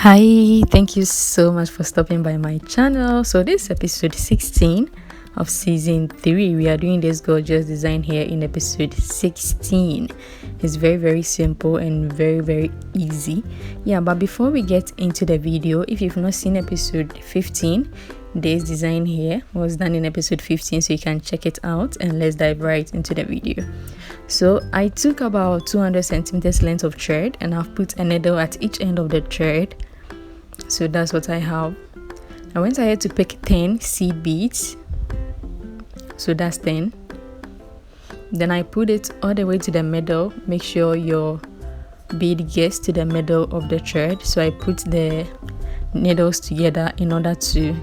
Hi, thank you so much for stopping by my channel. So this is episode 16 of season 3. We are doing this gorgeous design here in episode 16. It's very simple and very easy. Yeah, but before we get into the video, if you've not seen episode 15, this design here was done in episode 15, so you can check it out, and let's dive right into the video. So I took about 200 centimeters length of thread, and I've put a needle at each end of the thread. So that's what I have. I went ahead to pick 10 seed beads, so that's 10. Then I put it all the way to the middle. Make sure your bead gets to the middle of the thread. So I put the needles together in order to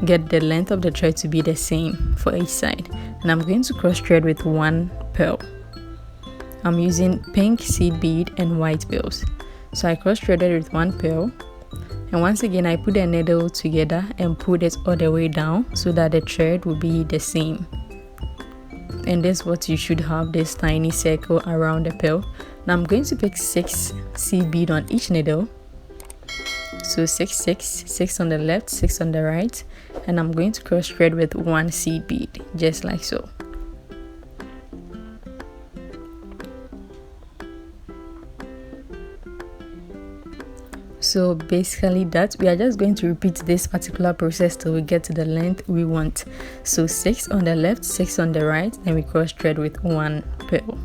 get the length of the thread to be the same for each side. And I'm going to cross thread with one pearl. I'm using pink seed bead and white pearls. So I cross threaded with one pearl, and once again I put the needle together and put it all the way down so that the thread will be the same. And that's what you should have, this tiny circle around the pearl. Now I'm going to pick 6 seed bead on each needle. So 6 on the left, 6 on the right, and I'm going to cross thread with one seed bead, just like so. So basically that we are just going to repeat this particular process till we get to the length we want. So 6 on the left, 6 on the right, then we cross thread with one pearl.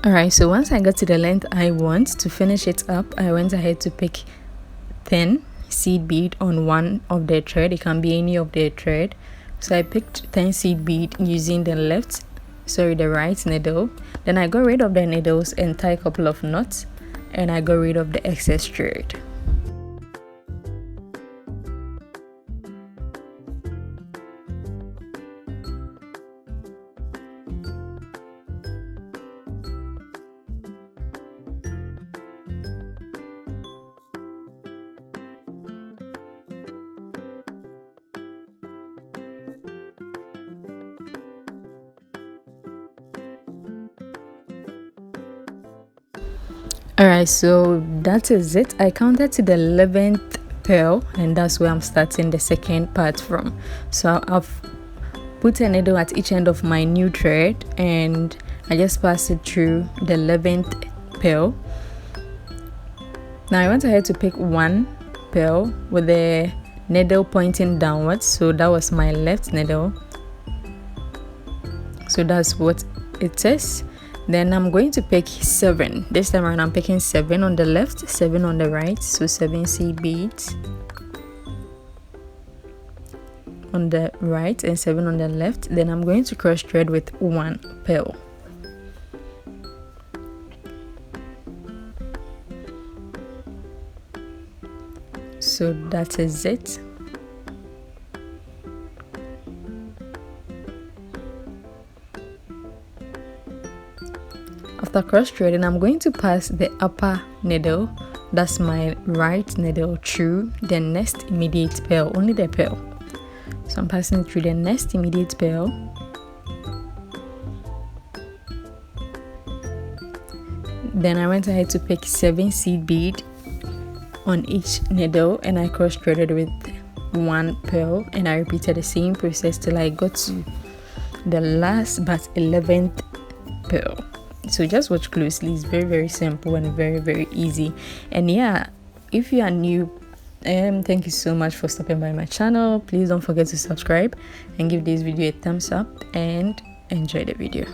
Alright, so once I got to the length I want to finish it up, I went ahead to pick 10 seed bead on one of the thread. It can be any of the thread. So I picked 10 seed bead using the right needle. Then I got rid of the needles and tie a couple of knots, and I got rid of the excess thread. Alright, so that is it. I counted to the 11th pearl, and that's where I'm starting the second part from. So I've put a needle at each end of my new thread, and I just passed it through the 11th pearl. Now I went ahead to pick one pearl with the needle pointing downwards, so that was my left needle. So that's what it is. Then I'm going to pick 7. This time around I'm picking 7 on the left, 7 on the right, so 7 seed beads on the right and 7 on the left. Then I'm going to cross thread with one pearl. So that is it. After cross threading, I'm going to pass the upper needle, that's my right needle, through the next immediate pearl, only the pearl. So I'm passing it through the next immediate pearl. Then I went ahead to pick 7 seed bead on each needle, and I cross threaded with one pearl, and I repeated the same process till I got to the last but 11th pearl. So just watch closely. It's very simple and very easy. And yeah, if you are new, thank you so much for stopping by my channel. Please don't forget to subscribe and give this video a thumbs up, and enjoy the video.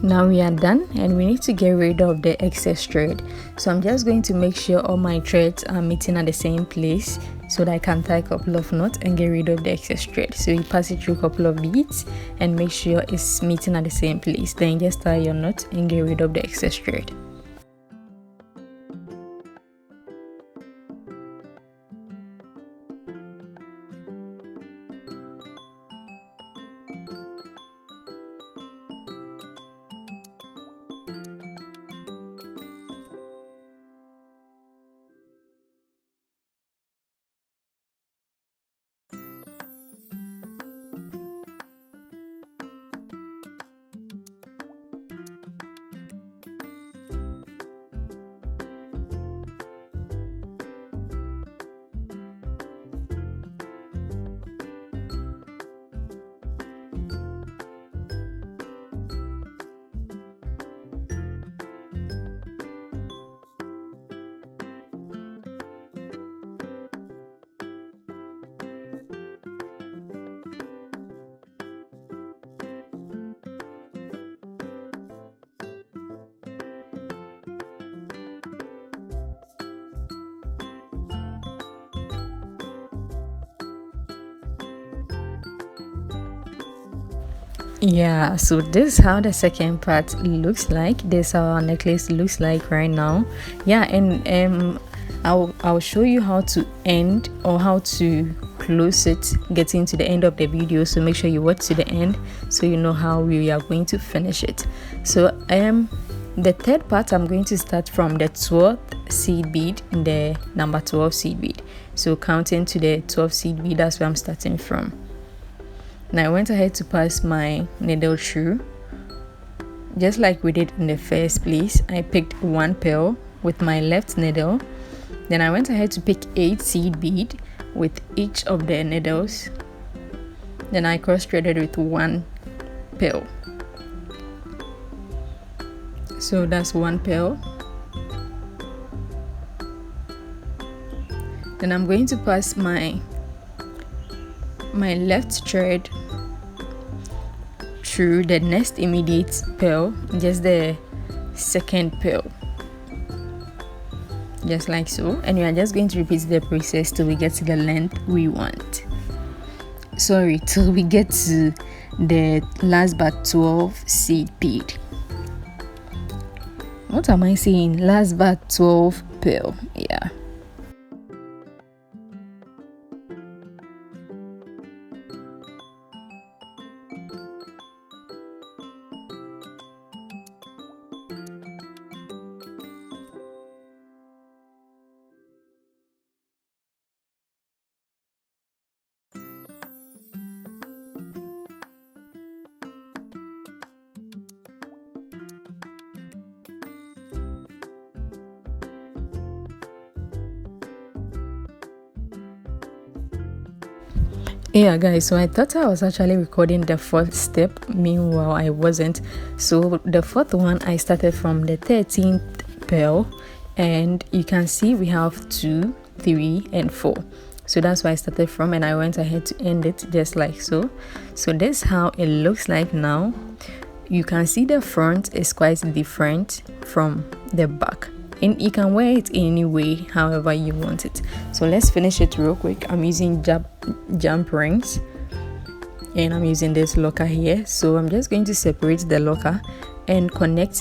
Now we are done and we need to get rid of the excess thread. So I'm just going to make sure all my threads are meeting at the same place so that I can tie a couple of knots and get rid of the excess thread. So you pass it through a couple of beads and make sure it's meeting at the same place. Then just tie your knot and get rid of the excess thread. Yeah, so this is how the second part looks like. This is how our necklace looks like right now. Yeah, and I'll show you how to end or how to close it getting to the end of the video, so make sure you watch to the end so you know how we are going to finish it. So the third part, I'm going to start from the 12th seed bead, the number 12 seed bead. So counting to the 12th seed bead, that's where I'm starting from. Now I went ahead to pass my needle through just like we did in the first place. I picked one pearl with my left needle. Then I went ahead to pick 8 seed bead with each of the needles. Then I cross threaded with one pearl. So that's one pearl. Then I'm going to pass my left thread through the next immediate pearl, just the second pearl, just like so, and we are just going to repeat the process till we get to the length we want. Sorry, till we get to the last but 12 seed bead. What am I saying? Last but 12 pearl. Yeah. Yeah guys, so I thought I was actually recording the fourth step, meanwhile I wasn't. So the fourth one, I started from the 13th pearl, and you can see we have 2, 3 and 4. So that's where I started from, and I went ahead to end it just like so. So this is how it looks like now. You can see the front is quite different from the back, and you can wear it any way however you want it. So let's finish it real quick. I'm using jump rings, and I'm using this locker here. So I'm just going to separate the locker and connect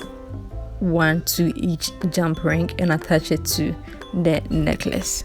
one to each jump ring and attach it to the necklace.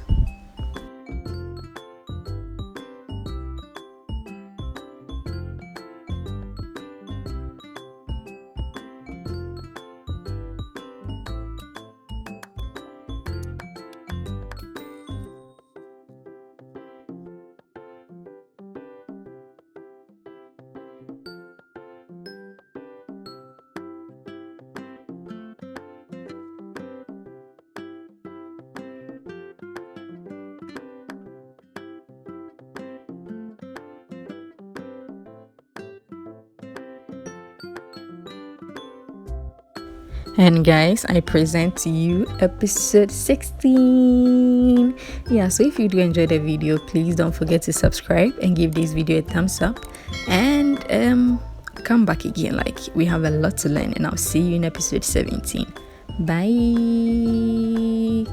And guys, I present to you episode 16. Yeah, so if you do enjoy the video, please don't forget to subscribe and give this video a thumbs up, and come back again. Like, we have a lot to learn, and I'll see you in episode 17. Bye.